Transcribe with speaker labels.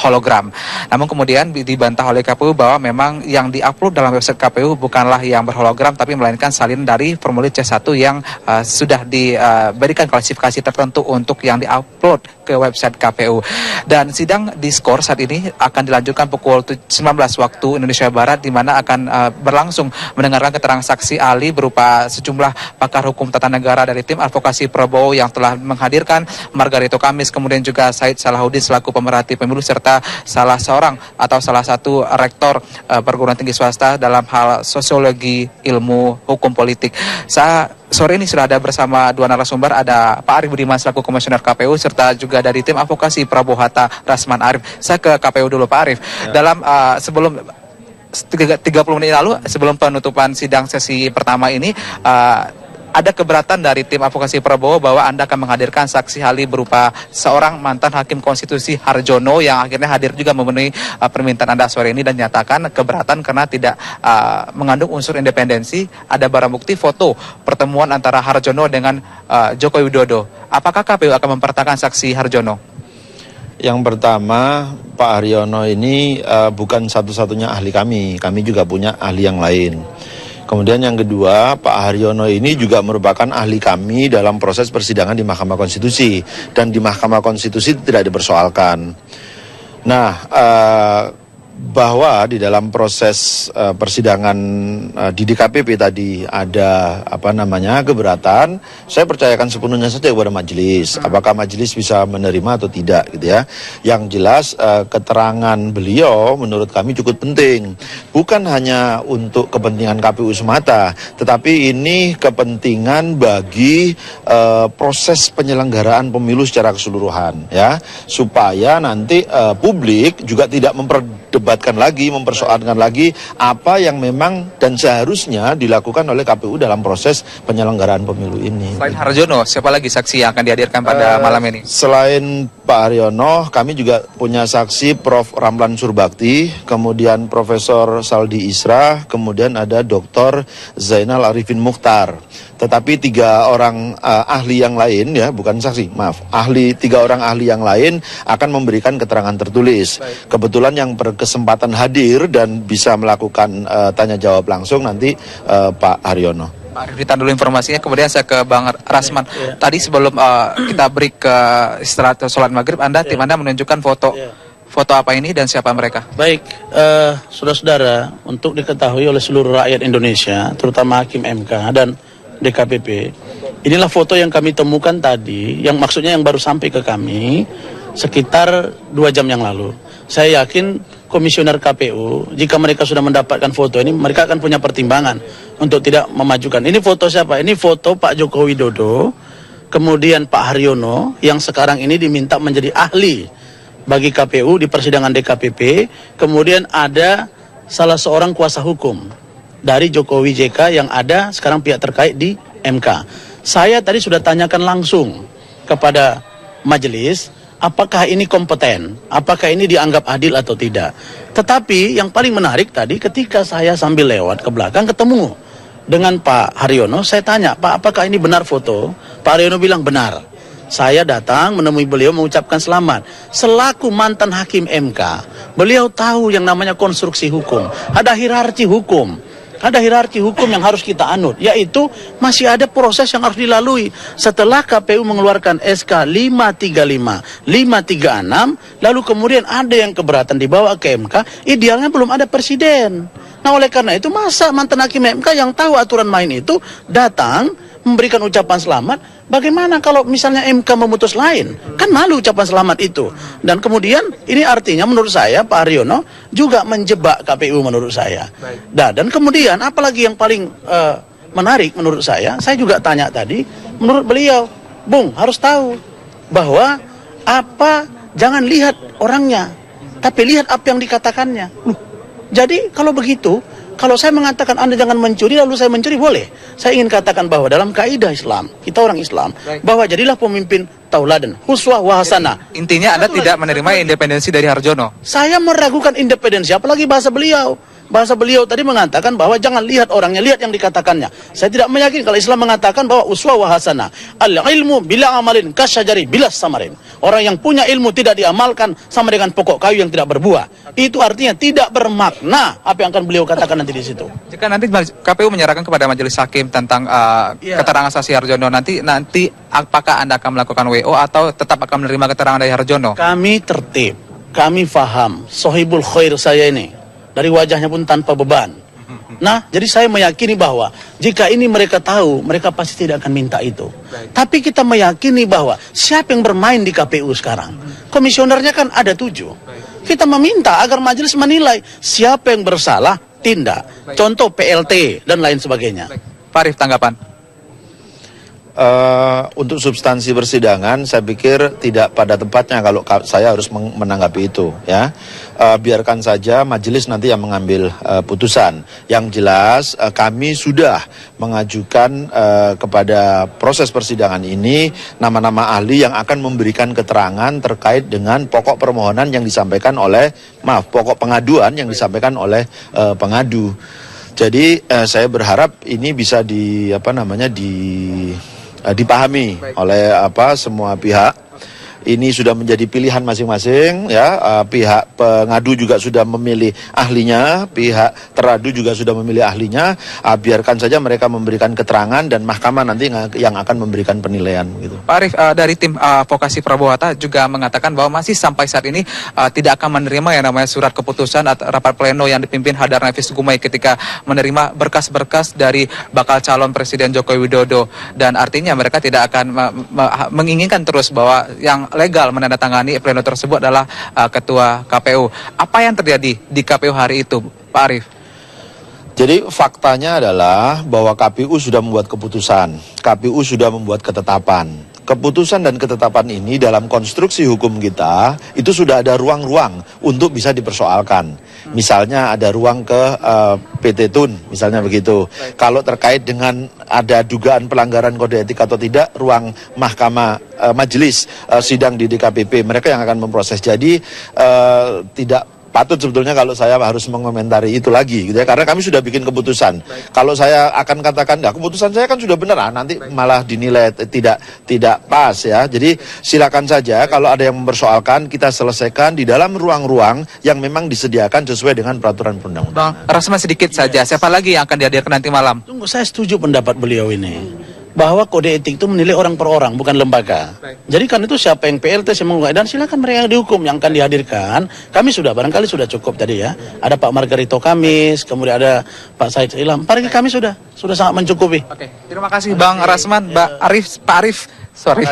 Speaker 1: hologram. Namun kemudian dibantah oleh KPU bahwa memang yang diupload dalam website KPU bukanlah yang berhologram, tapi melainkan salin dari formulir C1 yang sudah diberikan klasifikasi tertentu untuk yang diupload ke website KPU. Dan sidang diskor saat ini akan dilanjutkan pukul 19 waktu Indonesia Barat, di mana akan berlangsung mendengarkan keterangan saksi ahli berupa sejumlah pakar hukum tata negara dari tim advokasi Prabowo yang telah menghadirkan Margarito Kamis, kemudian juga Said Salahuddin selaku pemerhati pemilu, serta salah satu rektor perguruan tinggi swasta dalam hal sosiologi ilmu hukum politik. Sore ini sudah ada bersama dua narasumber, ada Pak Arief Budiman selaku Komisioner KPU, serta juga dari tim advokasi Prabowo Hatta Rasman Arief. Saya ke KPU dulu Pak Arief. Ya. Dalam sebelum 30 menit lalu, sebelum penutupan sidang sesi pertama ini, ada keberatan dari tim advokasi Prabowo bahwa Anda akan menghadirkan saksi ahli berupa seorang mantan hakim konstitusi Harjono yang akhirnya hadir juga memenuhi permintaan Anda sore ini dan nyatakan keberatan karena tidak mengandung unsur independensi. Ada barang bukti foto pertemuan antara Harjono dengan Joko Widodo. Apakah KPU akan mempertahankan saksi Harjono?
Speaker 2: Yang pertama, Pak Haryono ini bukan satu-satunya ahli kami juga punya ahli yang lain. Kemudian yang kedua, Pak Haryono ini juga merupakan ahli kami dalam proses persidangan di Mahkamah Konstitusi. Dan di Mahkamah Konstitusi tidak dipersoalkan. Nah, bahwa di dalam proses persidangan di DKPP tadi ada keberatan, saya percayakan sepenuhnya saja kepada majelis. Apakah majelis bisa menerima atau tidak gitu ya. Yang jelas keterangan beliau menurut kami cukup penting. Bukan hanya untuk kepentingan KPU semata, tetapi ini kepentingan bagi proses penyelenggaraan pemilu secara keseluruhan ya. Supaya nanti publik juga tidak mempersoalkan lagi apa yang memang dan seharusnya dilakukan oleh KPU dalam proses penyelenggaraan pemilu ini.
Speaker 1: Selain Harjono, siapa lagi saksi yang akan dihadirkan pada malam ini?
Speaker 2: Selain Pak Haryono, kami juga punya saksi Prof. Ramlan Surbakti, kemudian Profesor Saldi Isra, kemudian ada Dr. Zainal Arifin Mukhtar. Tetapi tiga orang ahli yang lain ya, bukan saksi, maaf, tiga orang ahli yang lain akan memberikan keterangan tertulis. Baik. Kebetulan yang berkesempatan hadir dan bisa melakukan tanya jawab langsung nanti Pak Haryono.
Speaker 1: Pak Arief, ditahan dulu informasinya, kemudian saya ke Bang Rasman. Ya. Tadi sebelum kita break ke istirahat sholat maghrib, tim Anda menunjukkan foto. Ya. Foto apa ini dan siapa mereka?
Speaker 3: Baik, saudara-saudara, untuk diketahui oleh seluruh rakyat Indonesia, terutama Hakim MK dan DKPP, inilah foto yang kami temukan tadi, yang maksudnya yang baru sampai ke kami sekitar 2 jam yang lalu. Saya yakin Komisioner KPU, jika mereka sudah mendapatkan foto ini, mereka akan punya pertimbangan untuk tidak memajukan. Ini foto siapa? Ini foto Pak Joko Widodo, kemudian Pak Haryono, yang sekarang ini diminta menjadi ahli bagi KPU di persidangan DKPP, kemudian ada salah seorang kuasa hukum dari Jokowi JK yang ada sekarang pihak terkait di MK. Saya tadi sudah tanyakan langsung kepada majelis, apakah ini kompeten, apakah ini dianggap adil atau tidak. Tetapi yang paling menarik tadi ketika saya sambil lewat ke belakang ketemu dengan Pak Haryono, saya tanya, Pak, apakah ini benar foto? Pak Haryono bilang benar. Saya datang menemui beliau mengucapkan selamat. Selaku mantan hakim MK, beliau tahu yang namanya konstruksi hukum. Ada hierarki hukum. Ada hierarki hukum yang harus kita anut, yaitu masih ada proses yang harus dilalui. Setelah KPU mengeluarkan SK 535, 536, lalu kemudian ada yang keberatan dibawa ke MK, idealnya belum ada presiden. Nah, oleh karena itu masa mantan hakim MK yang tahu aturan main itu datang memberikan ucapan selamat. Bagaimana kalau misalnya MK memutus lain? Kan malu ucapan selamat itu. Dan kemudian ini artinya menurut saya Pak Haryono juga menjebak KPU menurut saya. Dan kemudian apalagi yang paling menarik menurut saya juga tanya tadi, menurut beliau, Bung harus tahu bahwa jangan lihat orangnya, tapi lihat apa yang dikatakannya. Jadi kalau begitu, kalau saya mengatakan Anda jangan mencuri lalu saya mencuri, boleh. Saya ingin katakan bahwa dalam kaidah Islam, kita orang Islam, bahwa jadilah pemimpin tauladan, huswah wa hasanah.
Speaker 1: Intinya Anda tidak menerima independensi dari Harjono.
Speaker 3: Saya meragukan independensi, apalagi bahasa beliau. Bahasa beliau tadi mengatakan bahwa jangan lihat orangnya, lihat yang dikatakannya. Saya tidak meyakini kalau Islam mengatakan bahwa uswah wa hasanah. Al-ilmu bila amalin kasyajari bila samarin. Orang yang punya ilmu tidak diamalkan sama dengan pokok kayu yang tidak berbuah. Itu artinya tidak bermakna apa yang akan beliau katakan nanti di situ.
Speaker 1: Jika nanti KPU menyerahkan kepada majelis hakim tentang keterangan saksi Harjono, nanti apakah Anda akan melakukan WO atau tetap akan menerima keterangan dari Harjono?
Speaker 3: Kami tertib, kami faham, sohibul khair saya ini, dari wajahnya pun tanpa beban. Nah, jadi saya meyakini bahwa jika ini mereka tahu, mereka pasti tidak akan minta itu. Tapi kita meyakini bahwa siapa yang bermain di KPU sekarang? Komisionernya kan ada 7. Kita meminta agar majelis menilai siapa yang bersalah, tindak. Contoh PLT dan lain sebagainya.
Speaker 1: Pak Arief, tanggapan?
Speaker 2: Untuk substansi persidangan saya pikir tidak pada tempatnya kalau saya harus menanggapi itu, ya. Biarkan saja majelis nanti yang mengambil putusan. Yang jelas kami sudah mengajukan kepada proses persidangan ini nama-nama ahli yang akan memberikan keterangan terkait dengan pokok permohonan yang disampaikan oleh pokok pengaduan yang disampaikan oleh pengadu. Jadi saya berharap ini bisa dipahami oleh semua pihak. Ini sudah menjadi pilihan masing-masing, ya. Pihak pengadu juga sudah memilih ahlinya, pihak teradu juga sudah memilih ahlinya. Biarkan saja mereka memberikan keterangan dan mahkamah nanti yang akan memberikan penilaian, gitu.
Speaker 1: Pak Arief, dari tim advokasi Prabowo Hatta juga mengatakan bahwa masih sampai saat ini tidak akan menerima yang namanya surat keputusan atau rapat pleno yang dipimpin Hadar Nafis Gumai ketika menerima berkas-berkas dari bakal calon Presiden Joko Widodo, dan artinya mereka tidak akan menginginkan terus bahwa yang legal menandatangani pleno tersebut adalah ketua KPU. Apa yang terjadi di KPU hari itu, Pak Arief?
Speaker 2: Jadi faktanya adalah bahwa KPU sudah membuat keputusan, KPU sudah membuat ketetapan. Keputusan dan ketetapan ini dalam konstruksi hukum kita itu sudah ada ruang-ruang untuk bisa dipersoalkan. Misalnya ada ruang ke PT Tun, misalnya begitu. Kalau terkait dengan ada dugaan pelanggaran kode etik atau tidak, ruang mahkamah majelis sidang di DKPP mereka yang akan memproses. Jadi tidak patut sebetulnya kalau saya harus mengomentari itu lagi, gitu ya, karena kami sudah bikin keputusan. Kalau saya akan katakan, ya keputusan saya kan sudah benar, nanti malah dinilai tidak pas, ya. Jadi silakan saja kalau ada yang mempersoalkan, kita selesaikan di dalam ruang-ruang yang memang disediakan sesuai dengan peraturan perundang-undangan.
Speaker 1: Bang, Rasman sedikit saja, siapa lagi yang akan dihadirkan nanti malam?
Speaker 3: Tunggu, saya setuju pendapat beliau ini. Bahwa kode etik itu menilai orang per orang, bukan lembaga. Jadi kan itu siapa yang PLT, dan silakan mereka yang dihukum yang akan dihadirkan. Kami sudah, barangkali sudah cukup tadi, ya. Ada Pak Margarito Kamis, kemudian ada Pak Said Ilham. Barangkali kami sudah sangat mencukupi.
Speaker 1: Oke, terima kasih Bang Rasman, Pak Arief, sorry.